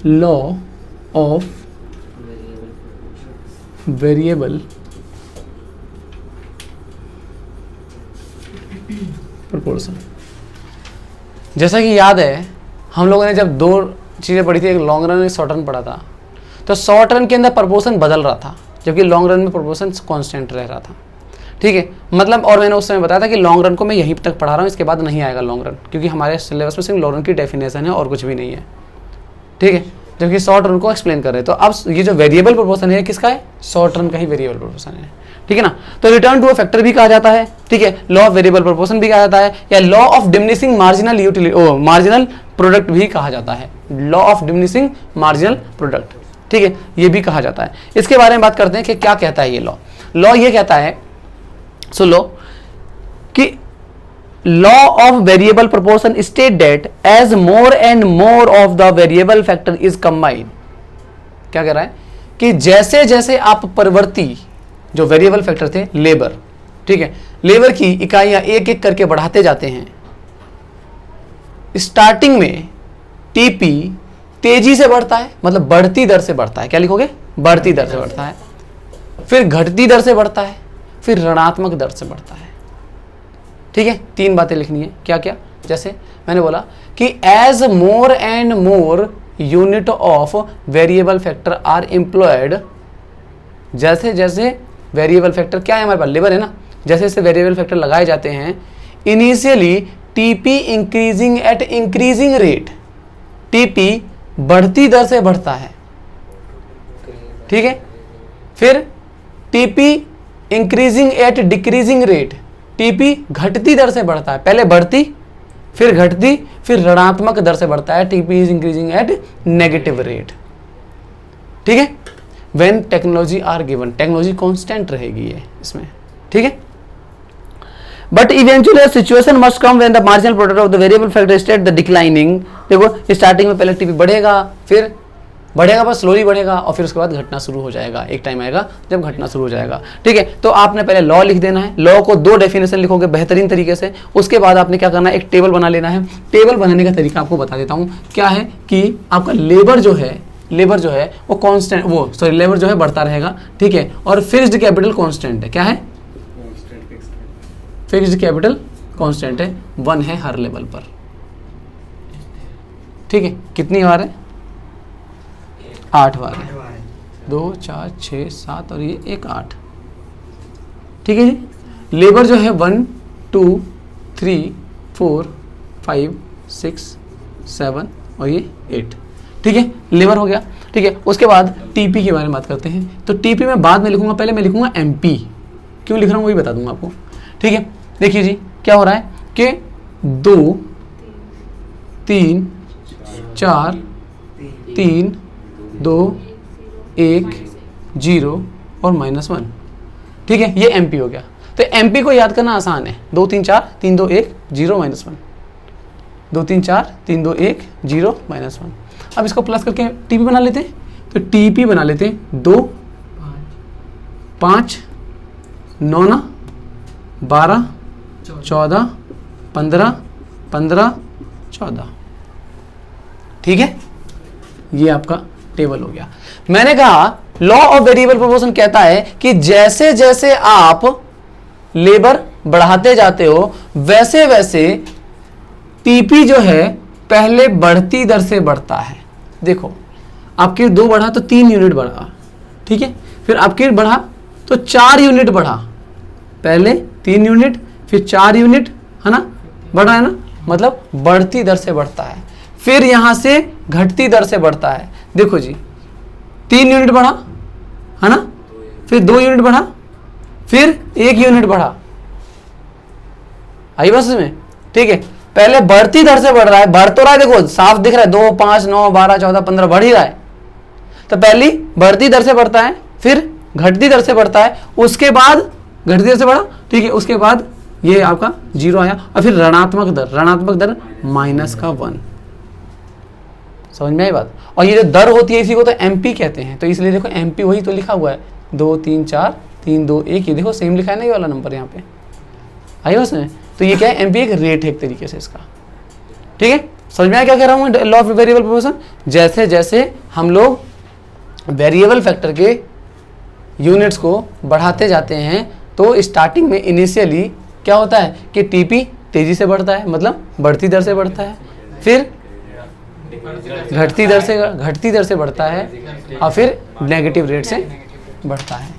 Law of variable proportion. जैसा कि याद है हम लोगों ने जब दो चीज़ें पढ़ी थी, एक लॉन्ग रन और एक शॉर्ट रन पढ़ा था, तो शॉर्ट रन के अंदर प्रोपोर्शन बदल रहा था जबकि लॉन्ग रन में प्रोपोर्शन कांस्टेंट रह रहा था। ठीक है, मतलब, और मैंने उस समय बताया था कि लॉन्ग रन को मैं यहीं तक पढ़ा रहा हूँ, इसके बाद नहीं आएगा लॉन्ग रन, क्योंकि हमारे सिलेबस में सिर्फ लॉन्ग रन की डेफिनेशन है और कुछ भी नहीं है। ठीक है, जबकि शॉर्ट रन को एक्सप्लेन कर रहे हैं। तो अब ये जो वेरिएबल प्रोपोर्शन है किसका है? शॉर्ट रन का ही वेरिएबल प्रोपोर्शन है। ठीक है ना, तो रिटर्न टू अ फैक्टर भी कहा जाता है। ठीक है, लॉ ऑफ वेरिएबल प्रोपोर्शन भी कहा जाता है, या law of diminishing marginal product भी कहा जाता है। Law of diminishing marginal product, ठीक है, ये भी कहा जाता है। इसके बारे में बात करते हैं कि क्या कहता है ये लॉ ये कहता है, सो लॉ कि law of variable proportion state that as more and more of the variable factor is combined. क्या कह रहा है कि जैसे जैसे आप परिवर्ती जो वेरिएबल फैक्टर थे लेबर, ठीक है, लेबर की इकाइयां एक एक करके बढ़ाते जाते हैं। स्टार्टिंग में टीपी तेजी से बढ़ता है, मतलब बढ़ती दर से बढ़ता है। क्या लिखोगे? बढ़ती दर से बढ़ता है, फिर घटती दर से बढ़ता है, फिर ऋणात्मक दर से बढ़ता है। ठीक है, तीन बातें लिखनी है। क्या क्या? जैसे मैंने बोला कि as more and more unit of variable factor are employed, जैसे जैसे वेरिएबल फैक्टर क्या है हमारे पास? लेबर है ना। जैसे जैसे वेरिएबल फैक्टर लगाए जाते हैं, initially TP increasing at increasing rate, TP बढ़ती दर से बढ़ता है। ठीक है, फिर TP increasing at decreasing rate, TP घटती दर से बढ़ता है। पहले बढ़ती, फिर घटती, फिर ऋणात्मक दर से बढ़ता है। TP is increasing at negative rate. ठीक है, when technology are given, technology constant रहेगी ये इसमें। ठीक है, but eventually situation must come when the marginal product of the variable factor state the declining. देखो, स्टार्टिंग में पहले टीपी बढ़ेगा, फिर बढ़ेगा, बस स्लोली बढ़ेगा, और फिर उसके बाद घटना शुरू हो जाएगा। एक टाइम आएगा जब घटना शुरू हो जाएगा। ठीक है, तो आपने पहले लॉ लिख देना है। लॉ को दो डेफिनेशन लिखोगे बेहतरीन तरीके से। उसके बाद आपने क्या करना है? एक टेबल बना लेना है। टेबल बनाने का तरीका आपको बता देता हूँ। क्या है कि आपका लेबर जो है वो कांस्टेंट, लेबर जो है बढ़ता रहेगा। ठीक है, और फिक्स्ड कैपिटल कांस्टेंट है। क्या है? फिक्स्ड कैपिटल कांस्टेंट है, 1 है हर लेवल पर। ठीक है, कितनी बार है? 8 बार है। 2 4 6 7 और ये 1 8। ठीक है जी, लेबर जो है 1 2 3 4 5 6 7 और ये 8। ठीक है, लेबर हो गया। ठीक है, उसके बाद टीपी के बारे में बात करते हैं। तो टीपी मैं बाद में लिखूंगा, पहले मैं लिखूंगा एमपी। क्यों लिख रहा हूँ वही बता दूंगा आपको। ठीक है, देखिए जी क्या हो रहा है कि 2 3 4 3 2 1 0 और -1। ठीक है, ये एमपी हो गया। तो एमपी को याद करना आसान है। 2 3 4 3 2 1 0 -1, 2 3 4 3 2 1 0 -1। अब इसको प्लस करके टीपी बना लेते हैं। तो टीपी बना लेते हैं 2 5 9 12 14 15 15 14। ठीक है, ये आपका टेबल हो गया। मैंने कहा लॉ ऑफ वेरिएबल प्रोपोर्शन कहता है कि जैसे जैसे आप लेबर बढ़ाते जाते हो वैसे वैसे टीपी जो है पहले बढ़ती दर से बढ़ता है। देखो, आपकी 2 बढ़ा तो 3 यूनिट बढ़ा। ठीक है, फिर आपकी बढ़ा तो 4 यूनिट बढ़ा। पहले 3 यूनिट, फिर 4 यूनिट, है ना, बढ़ा है ना, मतलब बढ़ती दर से बढ़ता है। फिर यहां से घटती दर से बढ़ता है। देखो जी, 3 यूनिट बढ़ा, है ना, फिर 2 यूनिट बढ़ा, फिर 1 यूनिट बढ़ा। आई बस में? ठीक है, पहले बढ़ती दर से बढ़ रहा है, बढ़ तो रहा है, देखो साफ दिख रहा है, 2 5 9 12 14 15 बढ़ ही रहा है। तो पहली बढ़ती दर से बढ़ता है, फिर घटती दर से बढ़ता है, उसके बाद घटती दर से बढ़ा। ठीक है, उसके बाद ये आपका 0 आया, और फिर ऋणात्मक दर -1। समझ में आई बात? और ये जो दर होती है इसी को तो एमपी कहते हैं। तो इसलिए देखो एमपी वही तो लिखा हुआ है, 2 3 4 3 2 1। ये देखो सेम लिखा है ना ये वाला नंबर यहाँ पे। आई बस में? तो ये क्या है? एमपी एक रेट है एक तरीके से इसका। ठीक है, समझ में आया क्या कह रहा हूं मैं, लॉ ऑफ वेरिएबल प्रोपोर्शन? जैसे जैसे हम लोग वेरिएबल फैक्टर के यूनिट्स को बढ़ाते जाते हैं तो स्टार्टिंग में इनिशियली क्या होता है कि टीपी तेजी से बढ़ता है, मतलब बढ़ती दर से बढ़ता है, फिर घटती दर से बढ़ता है और फिर नेगेटिव रेट से बढ़ता है।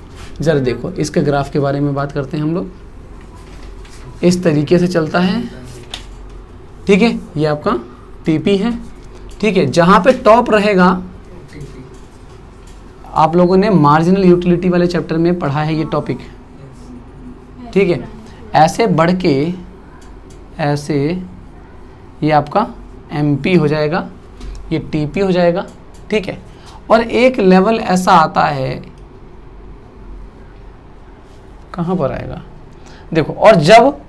जरा देखो इसके ग्राफ के बारे में बात करते हैं हम लोग। इस तरीके से चलता है, ठीक है, ये आपका टीपी है, ठीक है। जहां पे टॉप रहेगा, आप लोगों ने मार्जिनल यूटिलिटी वाले चैप्टर में पढ़ा है ये टॉपिक, ठीक है। ऐसे बढ़ के ऐसे ये आपका एमपी हो जाएगा, ये टीपी हो जाएगा, ठीक है। और एक लेवल ऐसा आता है, कहां पर आएगा देखो, और जब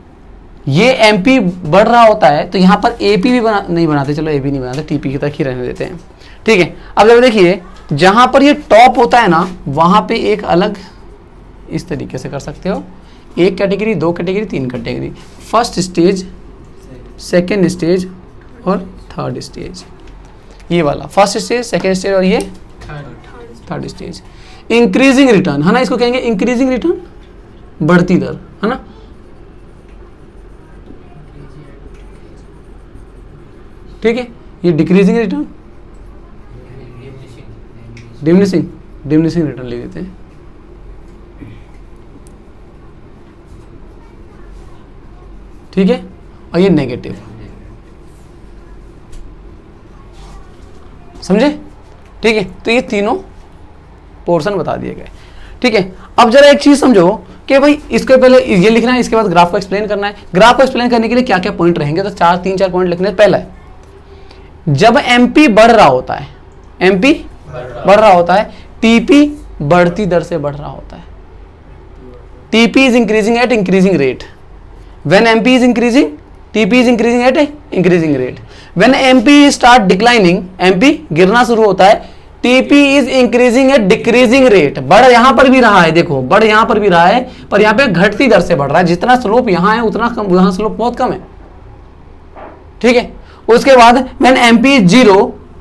ये एमपी बढ़ रहा होता है तो यहां पर एपी भी नहीं बनाते, चलो एपी नहीं बनाते, टीपी की तक ही रहने देते हैं, ठीक है। अब जब देखिए जहां पर ये टॉप होता है ना, वहां पे एक अलग इस तरीके से कर सकते हो, एक कैटेगरी, दो कैटेगरी, तीन category, first stage, second stage और थर्ड स्टेज। ये वाला फर्स्ट स्टेज, सेकेंड स्टेज और ये थर्ड स्टेज। इंक्रीजिंग रिटर्न है ना, इसको कहेंगे इंक्रीजिंग रिटर्न, बढ़ती दर, है ना। ठीक है, ये डिक्रीजिंग रिटर्न, डिमिनिशिंग रिटर्न ले लेते हैं। ठीक है, और ये नेगेटिव, समझे? ठीक है, तो ये तीनों पोर्शन बता दिए गए, ठीक है। अब जरा एक चीज समझो कि भाई इसके पहले ये लिखना है, इसके बाद ग्राफ को एक्सप्लेन करना है। ग्राफ को एक्सप्लेन करने के लिए क्या क्या पॉइंट रहेंगे, तो तीन चार पॉइंट लिखने। पहला है, जब एमपी बढ़ रहा होता है, एमपी बढ़ रहा होता है, टीपी बढ़ती दर से बढ़ रहा होता है। TP is increasing eight increasing rate. When MP is increasing, TP is increasing eight increasing rate. When MP start declining, MP गिरना शुरू होता है, TP is increasing eight decreasing rate. बढ़ यहां पर भी रहा है, देखो बढ़ यहां पर भी रहा है, पर यहां पे घटती दर से बढ़ रहा है। जितना स्लोप यहां है उतना कम, यहां स्लोप बहुत कम है, ठीक है। उसके बाद when MP is zero,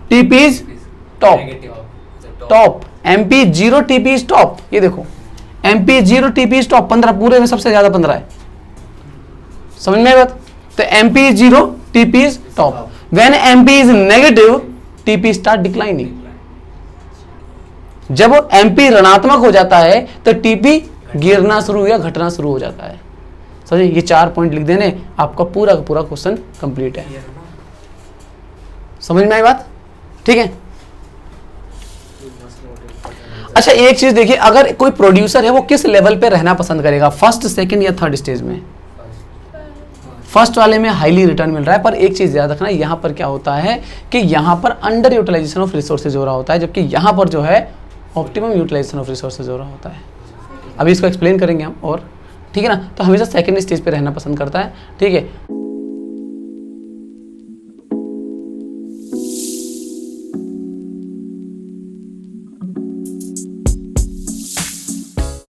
TP is top, MP zero, TP is top. ये देखो MP zero, TP is top, 15 पूरे में सबसे ज्यादा 15 है, समझ में बात? तो MP is zero, TP is top. When MP is negative, TP start declining. जब एमपी ऋणात्मक हो जाता है तो टीपी गिरना शुरू या घटना शुरू हो जाता है। समझे? ये 4 पॉइंट लिख देने, आपका पूरा का पूरा क्वेश्चन कंप्लीट है। समझ में आई बात? ठीक है। अच्छा एक चीज देखिए, अगर कोई प्रोड्यूसर है वो किस लेवल पे रहना पसंद करेगा, फर्स्ट, सेकंड या थर्ड स्टेज में? फर्स्ट वाले में हाईली रिटर्न मिल रहा है, पर एक चीज याद रखना, यहां पर क्या होता है कि यहां पर अंडर यूटिलाइजेशन ऑफ रिसोर्सेज हो रहा होता है, जबकि यहां पर जो है ऑप्टिमम यूटिलाइजेशन ऑफ रिसोर्सेज हो रहा होता है। अभी इसको एक्सप्लेन करेंगे हम, और ठीक है ना। तो हमेशा सेकंड स्टेज पे रहना पसंद करता है, ठीक है।